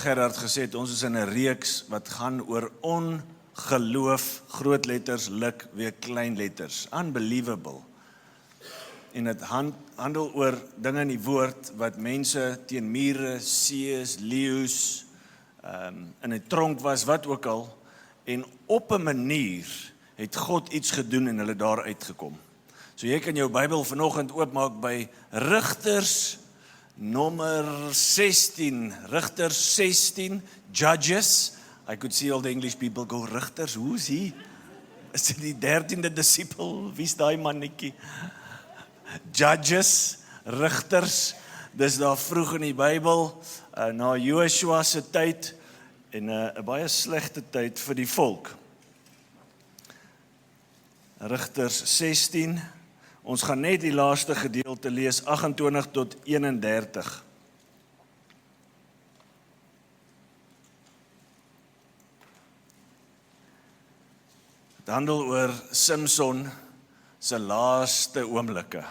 Gerard gesê het, ons is in 'n reeks wat gaan oor ongeloof, groot letters, luk, weer klein letters. Unbelievable. En dit handel oor dinge in die woord wat mense teen mure, sees, leeu's, in 'n tronk was, wat ook al, en op 'n manier het God iets gedoen en hulle daar uitgekom. So jy kan jou Bybel vanoggend oopmaak by Rigters nommer 16, Rigters 16, Judges. I could see all the English people go, Rigters, who's he? Is dit die 13de disipel? Wie's daai mannetjie? Judges, Rigters, dis daar vroeg in die Bybel, na Joshua se tyd, en 'n baie slegte tyd vir die volk. Rigters 16, ons gaan net die laaste gedeelte lees, 28 tot 31. Het handel oor Samson se laaste oomblikke.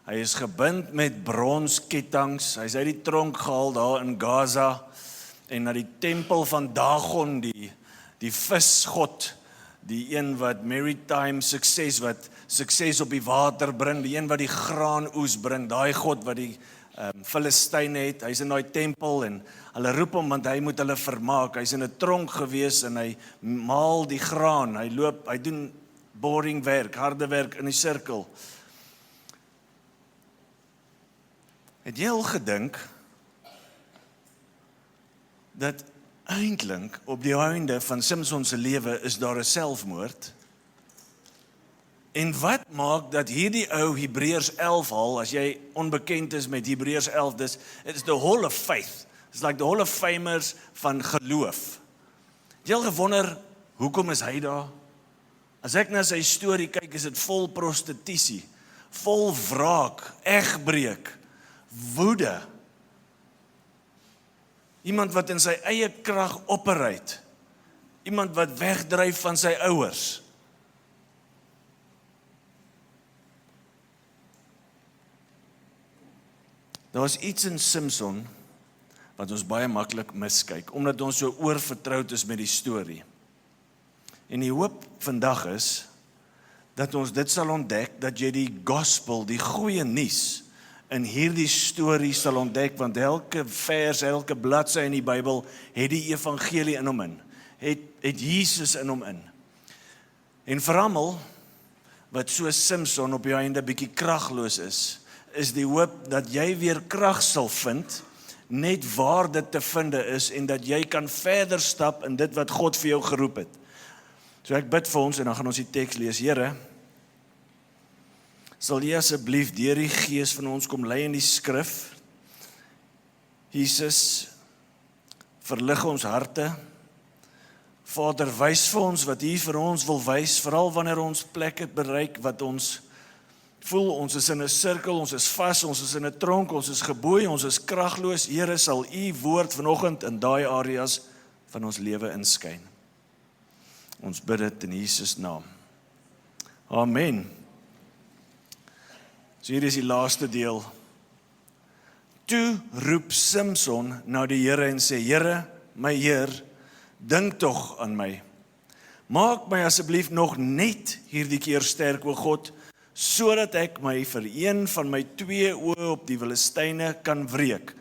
Hy is gebind met bronsketTINGs, hy is uit die tronk gehaal daar in Gaza, en na die tempel van Dagon, die visgod, die een wat maritime sukses, wat sukses op die water bring, die een wat die graanoes bring, daai god wat die Filistyne het, hy is in daai tempel, en hulle roep hom, want hy moet hulle vermaak, hy is in 'n tronk gewees, en hy maal die graan, hy doen boring werk, harde werk in die sirkel. Het jy al gedink, dat eintlik op die einde van Samson se lewe is daar 'n selfmoord? En wat maak dat hierdie ou Hebreërs 11 haal, as jy onbekend is met Hebreërs 11, it's the hall of faith. It's like the hall of famers van geloof. Het jy al gewonder, hoekom is hy daar? As ek na sy storie kyk, is dit vol prostitusie, vol wraak, egbreek, woede. Iemand wat in sy eie krag operate. Iemand wat wegdryf van sy ouers. Daar is iets in Samson wat ons baie maklik miskyk, omdat ons so oorvertroud is met die storie. En die hoop vandag is, dat ons dit sal ontdek, dat jy die gospel, die goeie nuus, in hierdie storie sal ontdek, want elke vers, elke bladsy in die Bybel, het die evangelie in hom in, het Jesus in hom in. En vir almal, wat so Samson op die einde bietjie kragloos is die hoop dat jy weer krag sal vind, net waar dit te vinde is, en dat jy kan verder stap in dit wat God vir jou geroep het. So ek bid vir ons, en dan gaan ons die teks lees. Here, sal jy asseblief deur die Gees van ons kom lei in die skrif. Jesus, verlig ons harte. Vader, wys vir ons wat U vir ons wil wys, veral wanneer ons plekke bereik wat ons voel, ons is in 'n sirkel, ons is vas, ons is in 'n tronk, ons is geboei, ons is kragloos. Here, sal U woord vanoggend in daai areas van ons lewe inskyn. Ons bid dit in Jesus naam. Amen. So hier is die laaste deel. Toe roep Samson na die Here en sê, Here, my Heer, dink tog aan my. Maak my asseblief nog net hierdie keer sterk, o God, sodat ek my vir een van my 2 oë op die Filistyne kan wreek.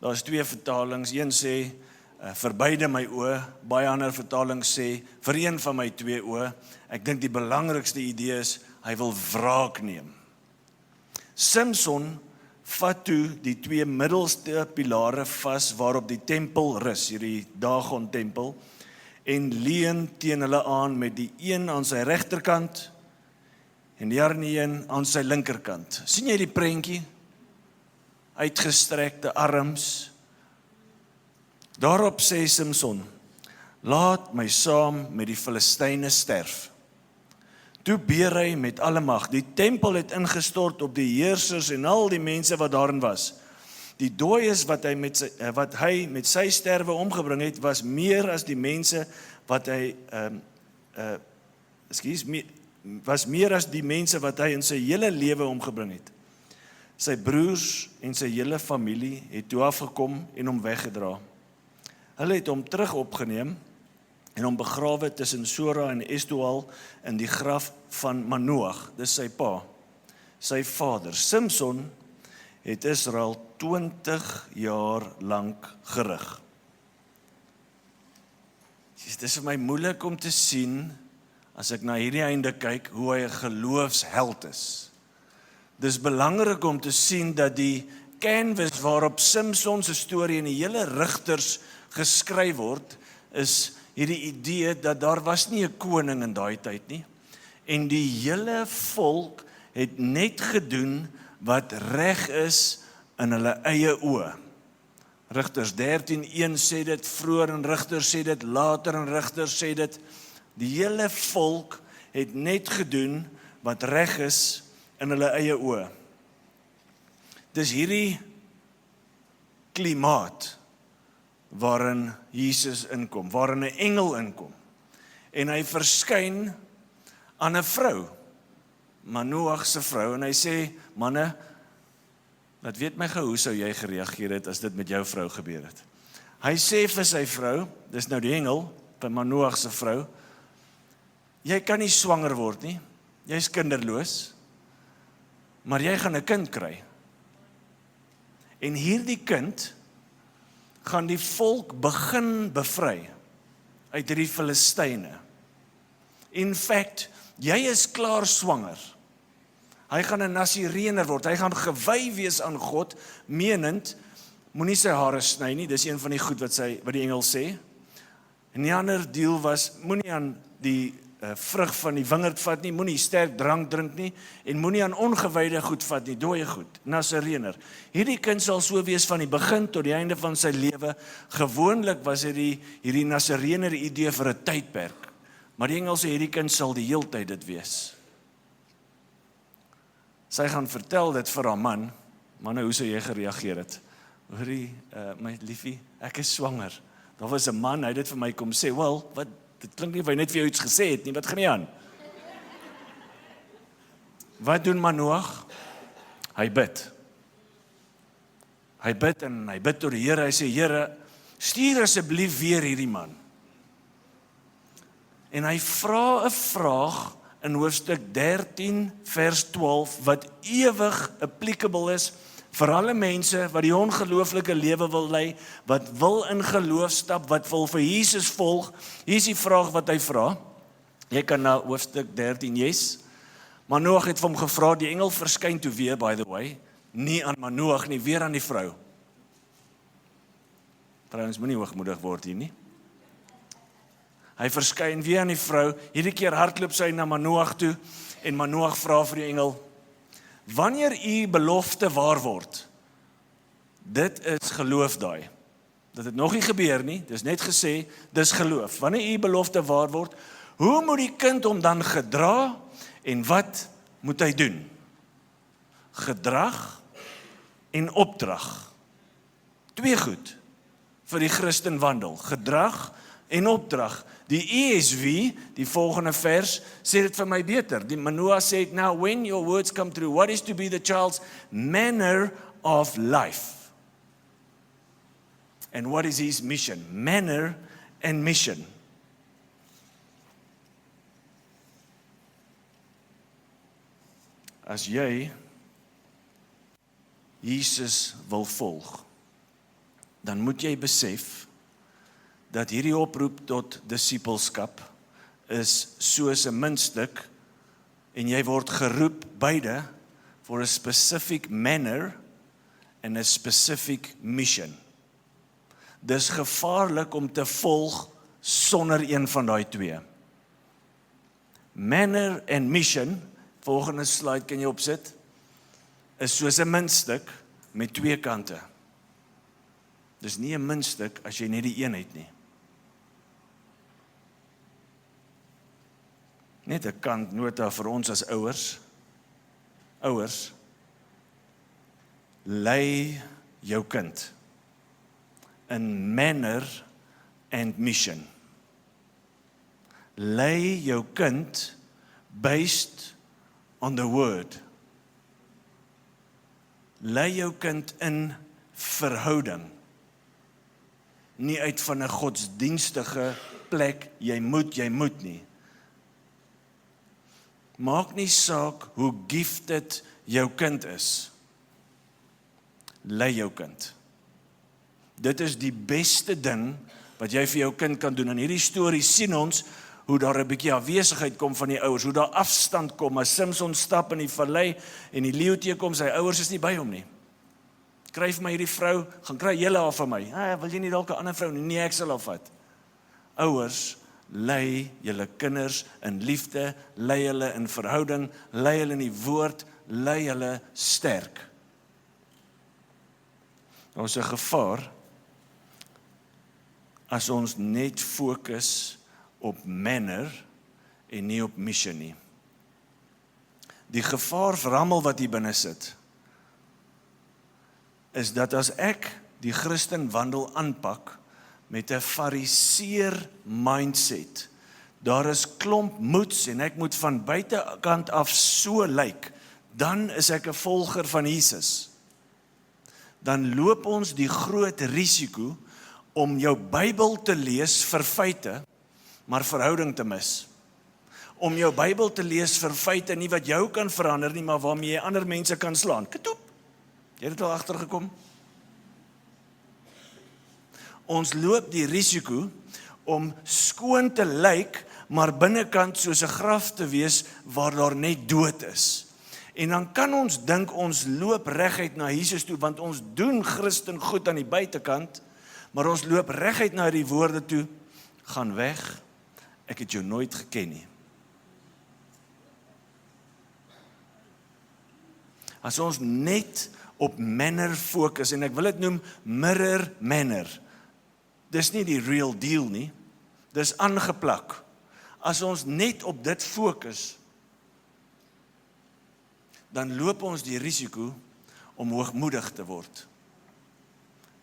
Daar is 2 vertalings, een sê, vir beide my oë, baie ander vertalings sê, vir een van my 2 oë. Ek dink die belangrikste idee is, hy wil wraak neem. Samson vat toe die 2 middelste pilare vas waarop die tempel rus, hierdie Dagon tempel, en leun teen hulle aan met die een aan sy regterkant en die ander een aan sy linkerkant. Sien jy die prentjie? Uitgestrekte arms. Daarop sê Samson, laat my saam met die Filistyne sterf. Toe beer hy met alle mag. Die tempel het ingestort op die heersers en al die mense wat daarin was. Die dooies wat hy met sy sterwe omgebring het, was meer as die mense wat hy in sy hele lewe omgebring het. Sy broers en sy hele familie het toe afgekom en hom weggedra. Hulle het hom terug opgeneem en hom begrawe tussen Sora en Eshtaol in die graf van Manoach, dis sy pa, sy vader. Samson het Israel 20 jaar lank gerig. Dit is vir my moeilik om te sien, as ek na hierdie einde kyk, hoe hy 'n geloofsheld is. Dis belangrik om te sien dat die canvas waarop Samson se storie en die hele Rigters geskryf word, is hierdie idee dat daar was nie 'n koning in daai tyd nie. En die hele volk het net gedoen wat reg is in hulle eie oë. Rigters 13:1 sê dit, vroeër in Rigters sê dit, later in Rigters sê dit, die hele volk het net gedoen wat reg is in hulle eie oë. Dis hierdie klimaat waarin Jesus inkom, waarin 'n engel inkom. En hy verskyn aan 'n vrou, Manoach se vrou, en hy sê, manne, dat weet my gou, hoe sou jy gereageer het as dit met jou vrou gebeur het? Hy sê vir sy vrou, dis nou die engel, by Manoach se vrou, jy kan nie swanger word nie, jy's kinderloos, maar jy gaan 'n kind kry. En hierdie kind gaan die volk begin bevry uit hierdie Filistyne. In fact, jy is klaar swanger. Hy gaan 'n Nasireener word, hy gaan gewy wees aan God, menend, moenie sy hare sny nie, dis een van die goed wat die engel sê. En die ander deel was, moenie aan die vrug van die wingerd vat nie, moenie sterk drank drink nie, en moenie aan ongewyde goed vat nie, dooie goed, Nasireener. Hierdie kind sal so wees van die begin tot die einde van sy lewe. Gewoonlik was hierdie Nasireener idee vir 'n tydperk, maar die engel sê hierdie kind sal die heeltyd dit wees. Sy gaan vertel dit vir haar man, manne, hoe sou jy gereageer het? Hoorie, my liefie, ek is swanger. Daar was 'n man, hy het dit vir my kom sê, wel, wat, dit klink nie of hy net vir jou iets gesê het nie, wat gaan nie aan? Wat doen Manoach? Hy bid. Hy bid en hy bid tot die Here, hy sê, Here, stuur asseblief weer hierdie man. En hy vra 'n vraag in hoofstuk 13 vers 12 wat ewig applicable is vir alle mense wat die ongelooflike lewe wil lei, wat wil in geloof stap, wat wil vir Jesus volg. Hier is die vraag wat hy vra. Jy kan na hoofstuk 13 lees. Manoach het vir hom gevra, die engel verskyn toe weer, by the way, nie aan Manoach nie, weer aan die vrou. Trouwens, moenie hoogmoedig word hier nie. Hy verskyn weer aan die vrou, hierdie keer hardloop sy na Manoach toe, en Manoach vra vir die engel, wanneer u belofte waar word, dit is geloof daai. Dit het nog nie gebeur nie, dis net gesê, dis geloof. Wanneer u belofte waar word, hoe moet die kind hom dan gedra, en wat moet hy doen? Gedrag en opdrag. Twee goed vir die Christen wandel, gedrag en opdrag. Die ESV, die volgende vers, sê dit vir my beter. Die Manoach sê, now when your words come true, what is to be the child's manner of life? And what is his mission? Manner and mission. As jy Jesus wil volg, dan moet jy besef dat hierdie oproep tot disippelskap is soos 'n muntstuk en jy word geroep beide for a specific manner and a specific mission. Dis gevaarlik om te volg sonder een van daai twee. Manner and mission, volgende slide kan jy opsit, is soos 'n muntstuk met twee kante. Dis nie 'n muntstuk as jy net die een het nie. Net 'n kantnota vir ons as ouers. Ouers, lei jou kind in manner and mission. Lei jou kind based on the word. Lei jou kind in verhouding. nie uit van 'n godsdienstige plek, jy moet nie. Maak nie saak hoe gifted jou kind is. Lei jou kind. Dit is die beste ding wat jy vir jou kind kan doen. In hierdie storie sien ons hoe daar 'n bietjie afwesigheid kom van die ouers, hoe daar afstand kom, as Samson stap in die vallei en die leeu teekom, sy ouers is nie by hom nie. Kry vir my hierdie vrou, gaan kry julle haar vir my. Wil jy nie dalk 'n ander vrou nie? Nee, ek sal haar vat. Ouers, lei julle kinders in liefde, lei hulle in verhouding, lei hulle in die woord, lei hulle sterk. Daar is 'n gevaar as ons net fokus op manner en nie op mission nie. Die gevaar vir almal wat hier binne sit, is dat as ek die Christen wandel aanpak met 'n fariseer mindset, daar is klomp moeds en ek moet van buitekant af so lyk, dan is ek 'n volger van Jesus. Dan loop ons die groot risiko om jou Bybel te lees vir feite, maar verhouding te mis. Om jou Bybel te lees vir feite nie wat jou kan verander nie, maar waarmee jy ander mense kan slaan. Katoep! Jy het dit al agtergekom? Ons loop die risiko om skoon te lyk, maar binnekant soos 'n graf te wees waar daar net dood is. En dan kan ons dink ons loop reguit na Jesus toe, want ons doen Christen goed aan die buitekant, maar ons loop reguit na die woorde toe, gaan weg, ek het jou nooit geken nie. As ons net op manner fokus, en ek wil dit noem mirror manner, dis nie die real deal nie, dis aangeplak. As ons net op dit fokus, dan loop ons die risiko om hoogmoedig te word.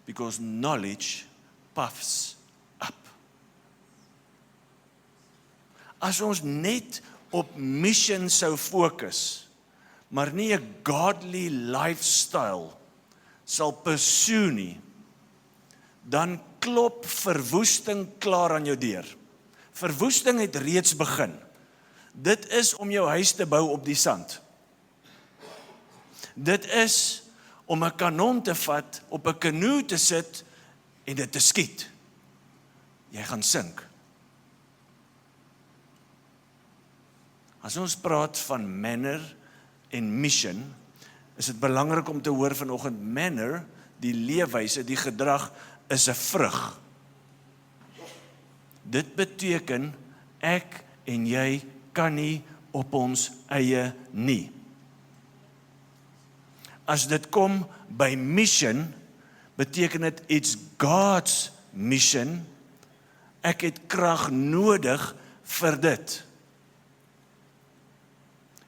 Because knowledge puffs up. As ons net op mission sou fokus, maar nie 'n godly lifestyle sal pursue nie, dan klop verwoesting klaar aan jou deur. Verwoesting het reeds begin. Dit is om jou huis te bou op die sand. Dit is om 'n kanon te vat, op 'n kanoe te sit en dit te skiet. Jy gaan sink. As ons praat van manner en mission, is dit belangrik om te hoor vanoggend, manner, die leefwyse, die gedrag, is 'n vrug. Dit beteken, ek en jy kan nie op ons eie nie. As dit kom by mission, beteken dit it's God's mission. Ek het krag nodig vir dit.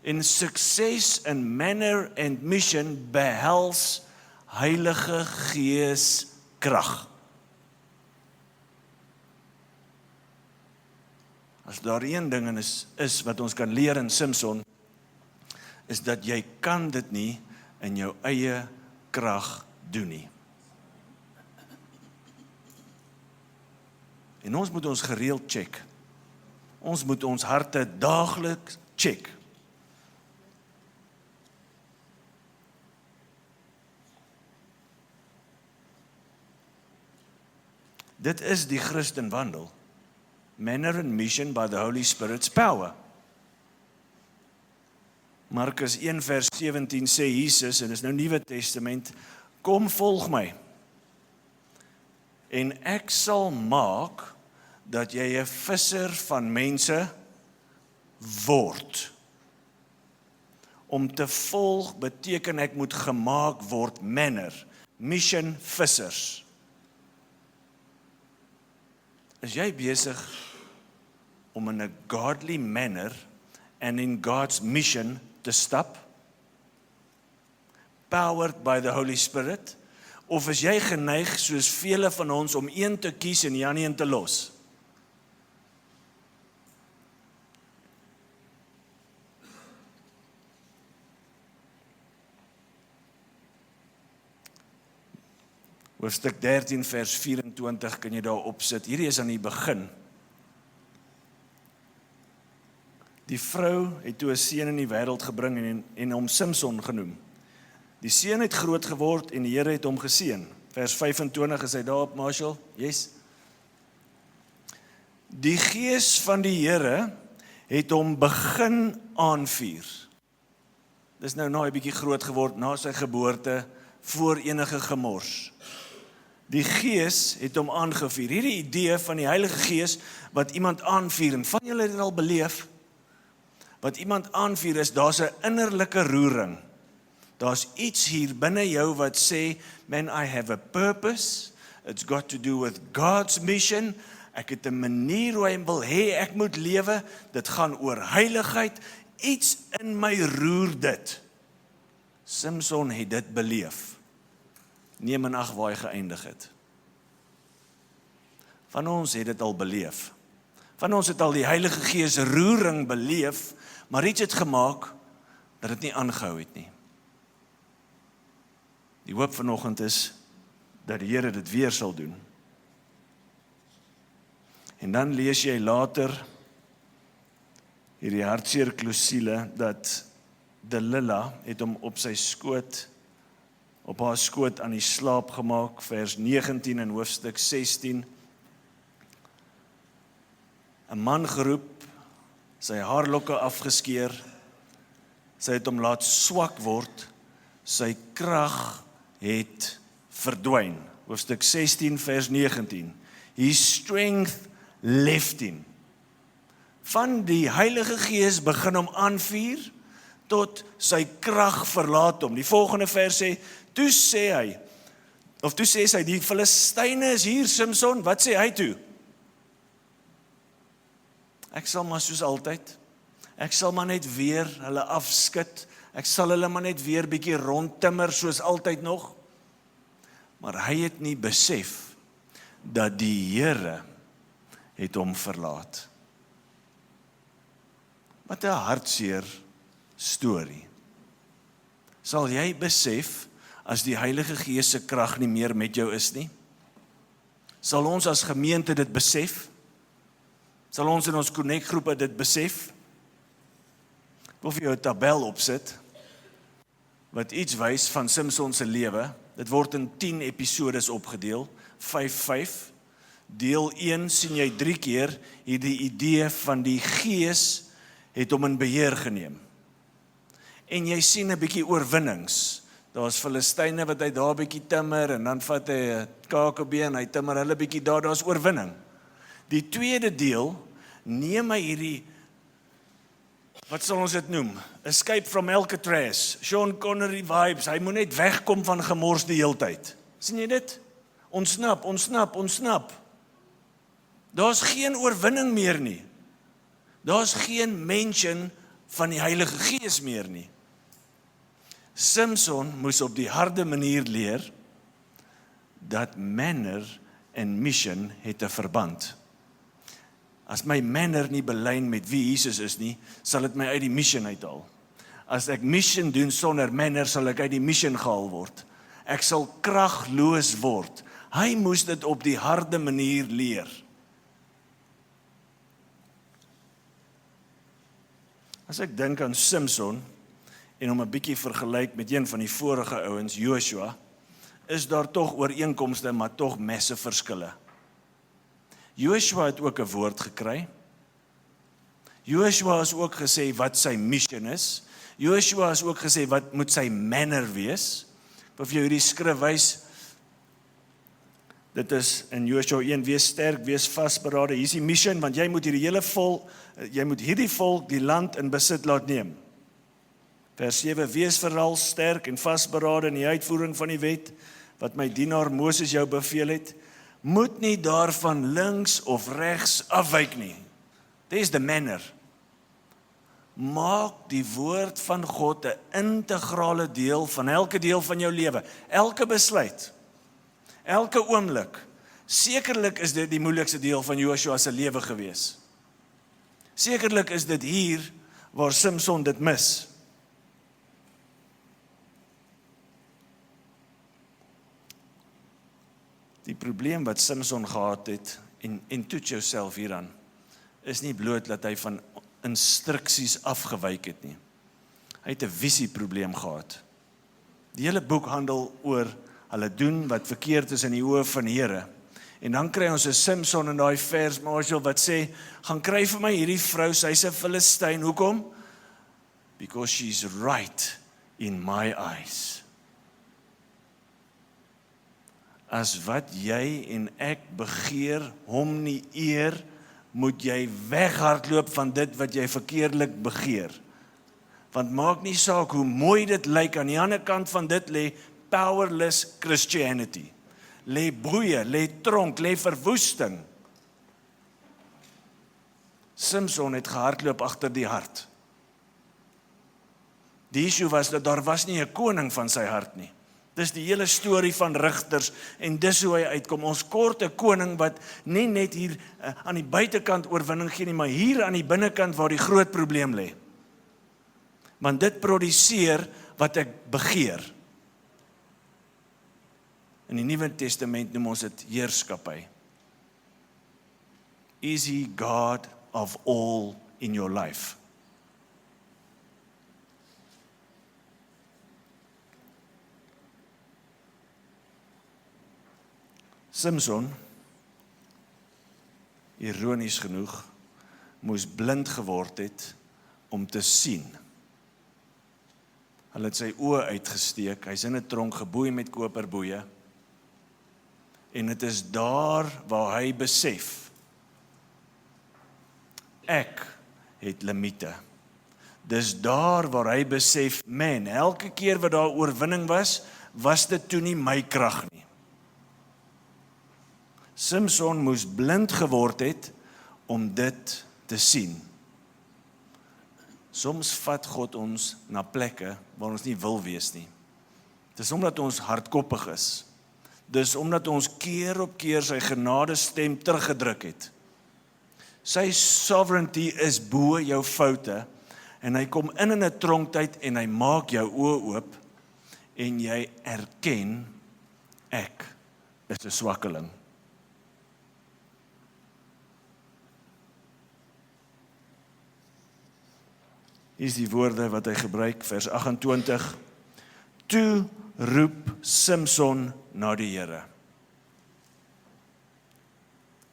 En sukses in manner and mission behels Heilige Gees krag. As daar een ding is wat ons kan leer in Samson, is dat jy kan dit nie in jou eie krag doen nie. En ons moet ons gereeld check. Ons moet ons harte daagliks check. Dit is die Christenwandel. Manner and mission by the Holy Spirit's power. Markus 1 vers 17 sê Jesus, en is nou Nuwe Testament, kom volg my, en ek sal maak dat jy 'n visser van mense word. Om te volg beteken ek moet gemaak word, manner, mission, vissers. Is jy besig om in 'n godly manner and in God's mission te stap? Powered by the Holy Spirit? Of is jy geneig, soos vele van ons, om een te kies en die ander een te los? Hoofstuk 13 vers 24 kan jy daar opsit. Hierdie is aan die begin. Die vrou het toe 'n seun in die wêreld gebring en hom Simson genoem. Die seun het groot geword en die Here het hom geseën. Vers 25 is hy daarop, Marshall? Yes. Die Gees van die Here het hom begin aanvuur. Dis nou na 'n bietjie groot geword, na sy geboorte, voor enige gemors. Die Gees het hom aangevuur. Hierdie idee van die Heilige Gees wat iemand aanvuur, en van julle het dit al beleef, wat iemand aanvuur is, daar's 'n innerlike roering. Daar's iets hier binne jou wat sê, man, I have a purpose, it's got to do with God's mission, ek het 'n manier hoe hy wil hê ek moet lewe, dit gaan oor heiligheid, iets in my roer dit. Simson het dit beleef. Neem in ag waar hy geëindig het. Van ons het dit al beleef. Van ons het al die Heilige Gees roering beleef, maar iets het gemaak dat dit nie aangehou het nie. Die hoop vanoggend is dat die Here dit weer sal doen. En dan lees jy later hierdie hartseer klousule dat Delila het hom op sy skoot, op haar skoot aan die slaap gemaak, vers 19 in hoofstuk 16. 'n man geroep, sy haarlokke afgeskeer, sy het hom laat swak word, sy krag het verdwyn. Hoofstuk 16 vers 19. His strength left him. Van die Heilige Gees begin hom aanvuur, tot sy krag verlaat hom. Die volgende vers sê, toe sê sy, die Filistyne is hier, Simson, wat sê hy toe? Ek sal maar soos altyd, ek sal maar net weer hulle afskit, ek sal hulle maar net weer bietjie rondtimmer soos altyd nog. Maar hy het nie besef dat die Here het hom verlaat. Wat 'n hartseer storie. Sal jy besef as die Heilige Gees se krag nie meer met jou is nie? Sal ons as gemeente dit besef? Sal ons in ons connect-groepe dit besef? Ek wil vir jou 'n tabel opsit wat iets wys van Simson se lewe. Dit word in 10 episodes opgedeel, 5. Deel 1 sien jy 3 keer hierdie idee van die Gees het hom in beheer geneem. En jy sien 'n bietjie oorwinnings. Daar's Filistyne wat hy daar bietjie timmer en dan vat hy 'n kakebeen, hy timmer hulle bietjie daar's oorwinning. Die tweede deel neem hy hierdie, wat sal ons dit noem? Escape from Alcatraz, Sean Connery vibes, hy moet net wegkom van gemors die heeltyd. Sien jy dit? Ontsnap. Daar's geen oorwinning meer nie. Daar's geen mention van die Heilige Gees meer nie. Simson moes op die harde manier leer dat manner en mission het 'n verband. As my manner nie belyn met wie Jesus is nie, sal dit my uit die mission uithaal. As ek mission doen sonder manner, sal ek uit die mission gehaal word. Ek sal kragloos word. Hy moes dit op die harde manier leer. As ek dink aan Simson en hom 'n bietjie vergelyk met een van die vorige ouens, Joshua, is daar tog ooreenkomste, maar tog massive verskille. Joshua het ook 'n woord gekry. Joshua het ook gesê wat sy mission is. Joshua het ook gesê wat moet sy manner wees. Ek wil vir jou hierdie skrif wys. Dit is in Joshua 1, wees sterk, wees vasberade. Hier is die mission, want jy moet hierdie volk die land in besit laat neem. Vers 7, wees veral sterk en vasberade in die uitvoering van die wet, wat my dienaar Moses jou beveel het, moet nie daarvan links of regs afwyk nie. Dis the manner. Maak die woord van God 'n integrale deel van elke deel van jou lewe, elke besluit, elke oomblik. Sekerlik is dit die moeilikste deel van Joshua se lewe gewees. Sekerlik is dit hier waar Simson dit mis. Die probleem wat Samson gehad het, en toets jouself hieraan, is nie bloot dat hy van instruksies afgewyk het nie. Hy het 'n visieprobleem gehad. Die hele boek handel oor hulle doen wat verkeerd is in die oë van die Here. En dan kry ons 'n Samson in daai vers, Marshall, wat sê, gaan kry vir my hierdie vrou, sy's 'n Filistyn. Hoekom? Because she's right in my eyes. As wat jy en ek begeer, hom nie eer, moet jy weghardloop van dit wat jy verkeerlik begeer. Want maak nie saak hoe mooi dit lyk, aan die ander kant van dit lê powerless Christianity. Lê boeie, lê tronk, lê verwoesting. Samson het gehardloop agter die hart. Die issue was dat daar was nie 'n koning van sy hart nie. Dis die hele storie van Rigters en dis hoe hy uitkom. Ons kort 'n koning wat nie net hier aan die buitekant oorwinning gee nie, maar hier aan die binnekant waar die groot probleem lê. Want dit produseer wat ek begeer. In die Nuwe Testament noem ons dit heerskappy. Is he God of all in your life? Samson, ironies genoeg, moes blind geword het om te sien. Hulle het sy oë uitgesteek, hy's in 'n tronk geboei met koperboeie. En dit is daar waar hy besef, ek het limite. Dis daar waar hy besef, man, elke keer wat daar oorwinning was dit toe nie my krag nie. Samson moes blind geword het om dit te sien. Soms vat God ons na plekke waar ons nie wil wees nie. Dis omdat ons hardkoppig is. Dis omdat ons keer op keer sy genade stem teruggedruk het. Sy sovereignty is bo jou foute en hy kom in 'n tronktyd en hy maak jou oë oop en jy erken ek is 'n swakkeling. Hier is die woorde wat hy gebruik, vers 28. Toe roep Samson na die Here.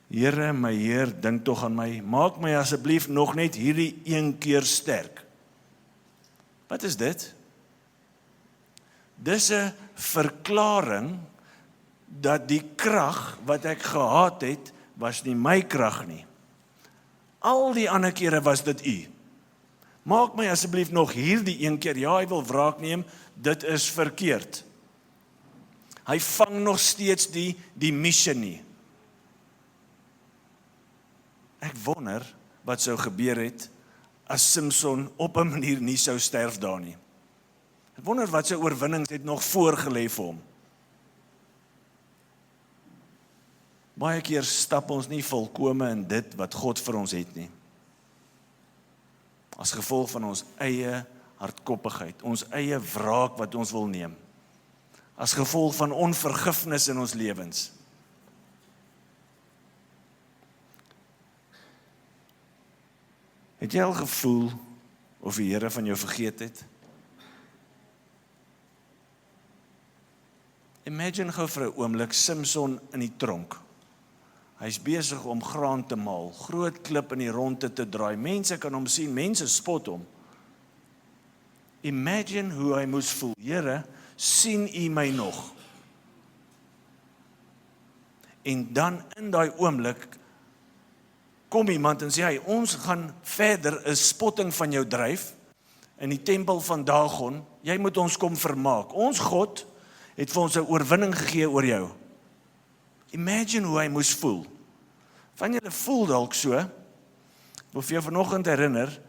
Here, my Heer, dink tog aan my, maak my asseblief nog net hierdie een keer sterk. Wat is dit? Dis 'n verklaring dat die krag wat ek gehad het, was nie my krag nie. Al die ander kere was dit U. Maak my asseblief nog hierdie een keer, ja, hy wil wraak neem, dit is verkeerd. Hy vang nog steeds die mission nie. Ek wonder wat sou gebeur het as Samson op 'n manier nie sou sterf daar nie. Ek wonder wat sy oorwinnings het nog voorgelê vir hom. Baie keer stap ons nie volkome in dit wat God vir ons het nie. As gevolg van ons eie hardkoppigheid, ons eie wraak wat ons wil neem. As gevolg van onvergifnis in ons lewens. Het jy al gevoel of die Here van jou vergeet het? Imagine gou vir 'n oomblik Samson in die tronk. Hy's besig om graan te maal, groot klip in die ronde te draai. Mense kan hom sien, mense spot hom. Imagine hoe hy moes voel. Here, sien U my nog? En dan in daai oomblik kom iemand en sê, hey, ons gaan verder 'n spotting van jou dryf in die tempel van Dagon. Jy moet ons kom vermaak. Ons God het vir ons 'n oorwinning gegee oor jou. Imagine hoe hy moes voel. Van julle voel dalk so, wil vir jou vanoggend herinner,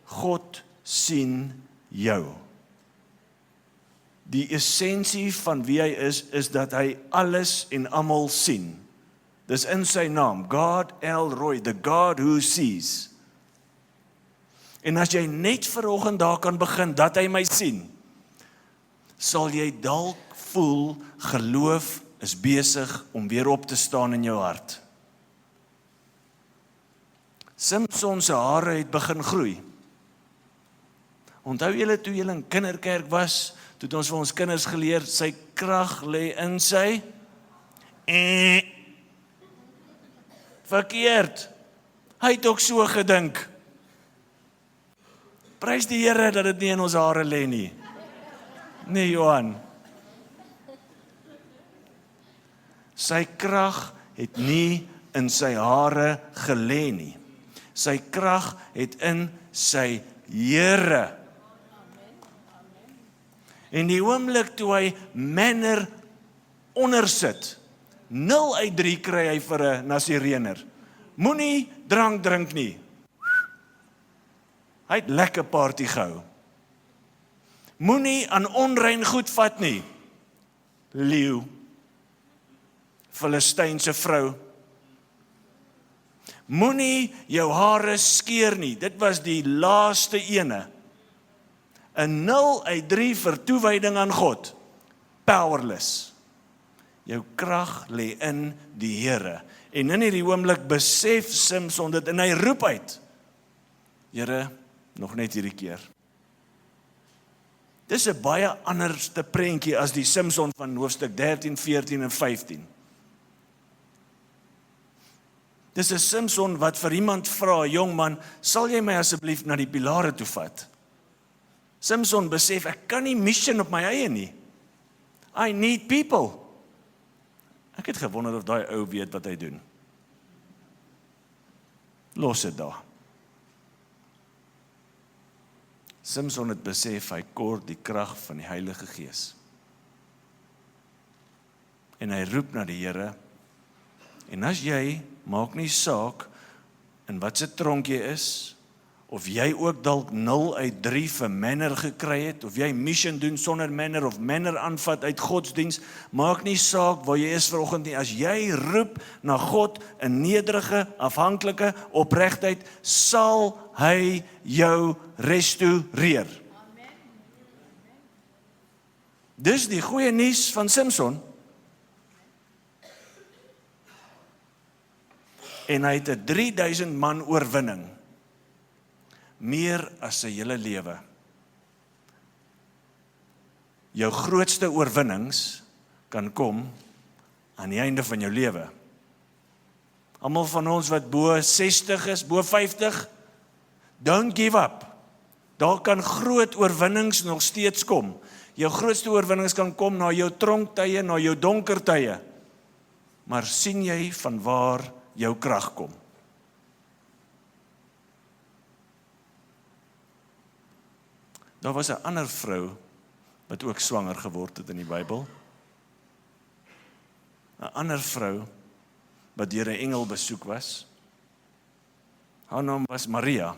God sien jou. Die essensie van wie hy is dat hy alles en almal sien. Dis in sy naam, God El Roy, the God who sees. En as jy net vanoggend daar kan begin, dat hy my sien, sal jy dalk voel, geloof is besig om weer op te staan in jou hart. Samson se hare het begin groei. Onthou julle toe julle in kinderkerk was, toe het ons vir ons kinders geleer, sy krag lê in sy verkeerd. Hy het ook so gedink. Prys die Here dat dit nie in ons hare lê nie. Nee, Johan. Sy krag het nie in sy hare gelê nie. Sy krag het in sy Here. En die oomblik toe hy manner ondersit, 0 uit 3 kry hy vir 'n Nasireener. Moenie drank drink nie. Hy het lekker party gehou. Moenie aan onrein goed vat nie. Leeu. Filistynse vrou. Moenie jou hare skeer nie. Dit was die laaste ene. 'n 0 uit 3 vir toewyding aan God. Powerless. Jou krag lê in die Here. En in hierdie oomblik besef Samson dit en hy roep uit. Here, nog net hierdie keer. Dis 'n baie anderste prentjie as die Samson van hoofstuk 13, 14 en 15. Dis 'n Samson wat vir iemand vra, jong man, sal jy my asseblief na die pilare toe vat? Samson besef, ek kan nie mission op my eie nie. I need people. Ek het gewonder of daai ou weet wat hy doen. Los dit daar. Samson het besef, hy kort die krag van die Heilige Gees. En hy roep na die Here. En as jy, maak nie saak in wat se tronk jy is, of jy ook dalk 0 uit 3 vir manner gekry het, of jy mission doen sonder manner, of manner aanvat uit godsdiens, maak nie saak waar jy is vanoggend nie. As jy roep na God in nederige, afhanklike opregtheid, sal hy jou restoreer. Dis die goeie nuus van Samson. En hy het 'n 3000 man oorwinning. Meer as sy hele lewe. Jou grootste oorwinnings kan kom aan die einde van jou lewe. Almal van ons wat bo 60 is, bo 50, don't give up. Daar kan groot oorwinnings nog steeds kom. Jou grootste oorwinnings kan kom na jou tronktye, na jou donker tye. Maar sien jy van waar jou krag kom? Daar was 'n ander vrou wat ook swanger geword het in die Bybel. 'n Ander vrou wat deur 'n engel besoek was. Haar naam was Maria.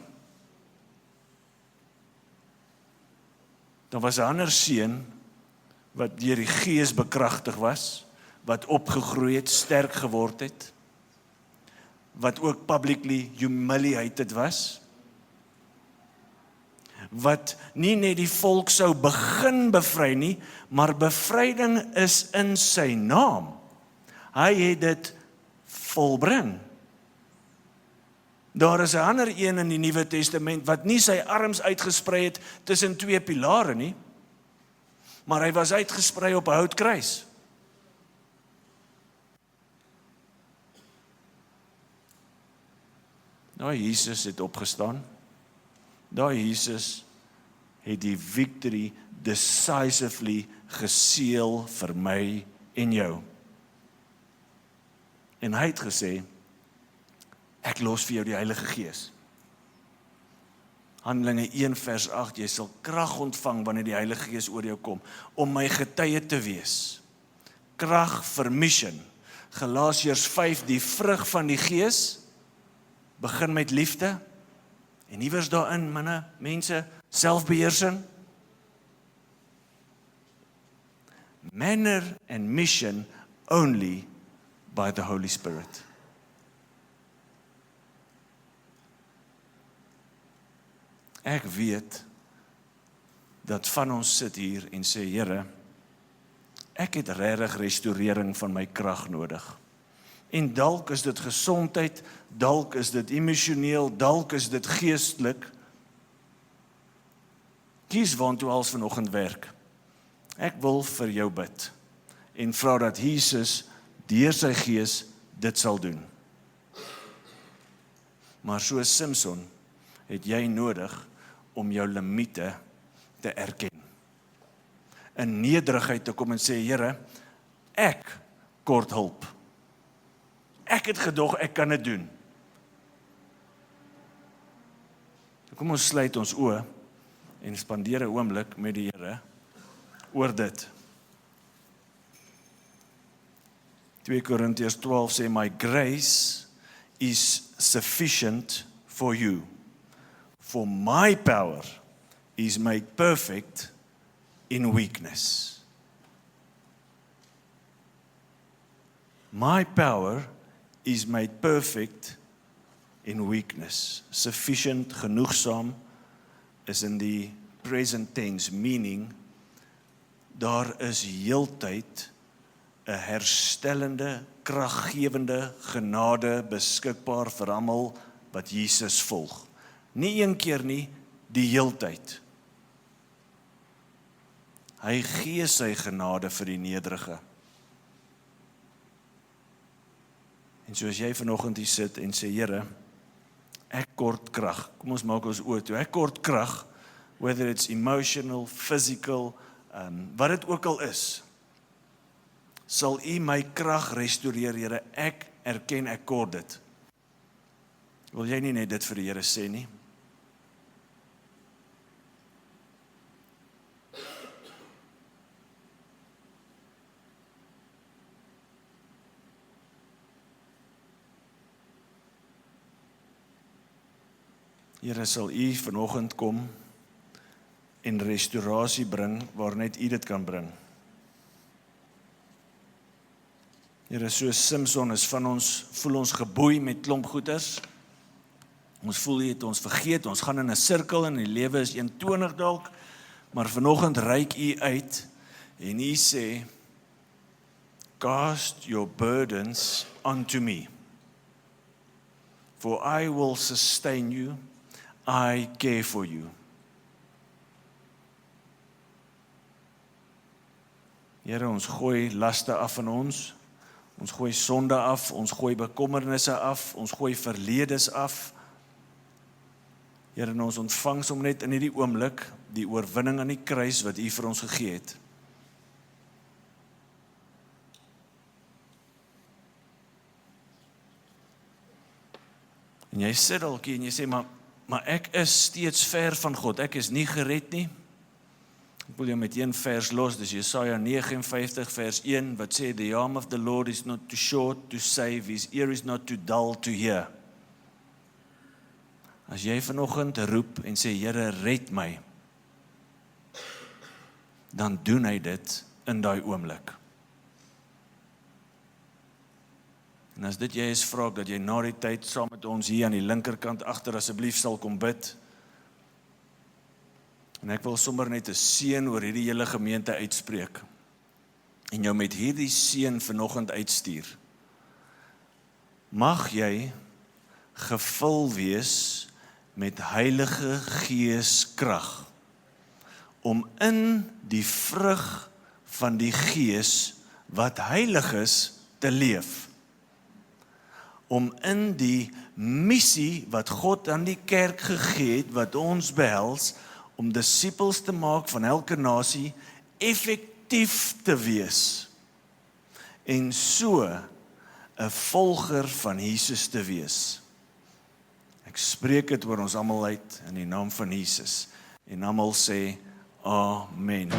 Daar was 'n ander seun wat deur die Gees bekragtig was, wat opgegroei het, sterk geword het, wat ook publicly humiliated was, wat nie net die volk sou begin bevry nie, maar bevryding is in sy naam. Hy het dit volbring. Daar is 'n ander een in die Nuwe Testament wat nie sy arms uitgesprei het tussen 2 pilare nie, maar hy was uitgesprei op 'n houtkruis. Daai Jesus het opgestaan. Daai Jesus het die victory decisively geseël vir my en jou. En hy het gesê, ek los vir jou die Heilige Gees. Handelinge 1 vers 8, jy sal krag ontvang wanneer die Heilige Gees oor jou kom, om my getuie te wees. Krag vir mission. Galasiërs 5, die vrug van die Gees, begin met liefde, en iewers daarin, mense, selfbeheersing. Manner and mission only by the Holy Spirit. Ek weet dat van ons sit hier en sê, Here, ek het regtig restaurering van my krag nodig. En dalk is dit gesondheid, dalk is dit emosioneel, dalk is dit geestelik. Kies waantoe als vanoggend werk. Ek wil vir jou bid en vra dat Jesus deur sy gees dit sal doen. Maar soos Samson het jy nodig om jou limiete te erken. In nederigheid te kom en sê, Here, ek kort hulp. Ek het gedog ek kan dit doen. Kom ons sluit ons oë en spandeer 'n oomblik met die Here oor dit. 2 Korintiërs 12 sê, my grace is sufficient for you. For my power is made perfect in weakness. My power is made perfect in weakness. Sufficient, genoegsaam, is in die present tense, meaning, daar is heeltyd 'n herstellende, kraggewende genade beskikbaar vir almal wat Jesus volg. Nie een keer nie, die heeltyd. Hy gee sy genade vir die nederige. En soos jy vanoggend hier sit en sê, Here, ek kort krag. Kom ons maak ons oë toe. Ek kort krag, whether it's emotional, physical, wat dit ook al is. Sal U my krag restoreer, Here, ek erken ek kort dit. Wil jy nie net dit vir die Here sê nie? Here, sal U vanoggend kom en restaurasie bring waar net U dit kan bring. Here, soos Samson is van ons, voel ons geboei met klomp goeters. Ons voel U het ons vergeet, ons gaan in 'n sirkel en die lewe is eentonig dalk, maar vanoggend reik U uit en U sê, cast your burdens unto me, for I will sustain you, I care for you. Here, ons gooi laste af van ons gooi sonde af, ons gooi bekommernisse af, ons gooi verledes af. Here, en ons ontvang som net in hierdie oomblik die oorwinning aan die kruis wat U vir ons gegee het. En jy sit dalk hier en jy sê, maar ek is steeds ver van God, ek is nie gered nie. Ek wil jou met een vers los, dis Jesaja 59 vers 1, wat sê, the arm of the Lord is not too short to save, his ear is not too dull to hear. As jy vanoggend roep en sê, Here, red my, dan doen hy dit in daai oomblik. En as dit jy is, vra ek dat jy na die tyd saam met ons hier aan die linkerkant agter asseblief sal kom bid. En ek wil sommer net 'n seën oor hierdie hele gemeente uitspreek. En jou met hierdie seën vanoggend uitstuur. Mag jy gevul wees met Heilige Gees krag om in die vrug van die Gees wat heilig is te leef. Om in die missie wat God aan die kerk gegee het, wat ons behels, om disippels te maak van elke nasie, effektief te wees. En so 'n volger van Jesus te wees. Ek spreek dit oor ons almal uit in die naam van Jesus. En almal sê, Amen.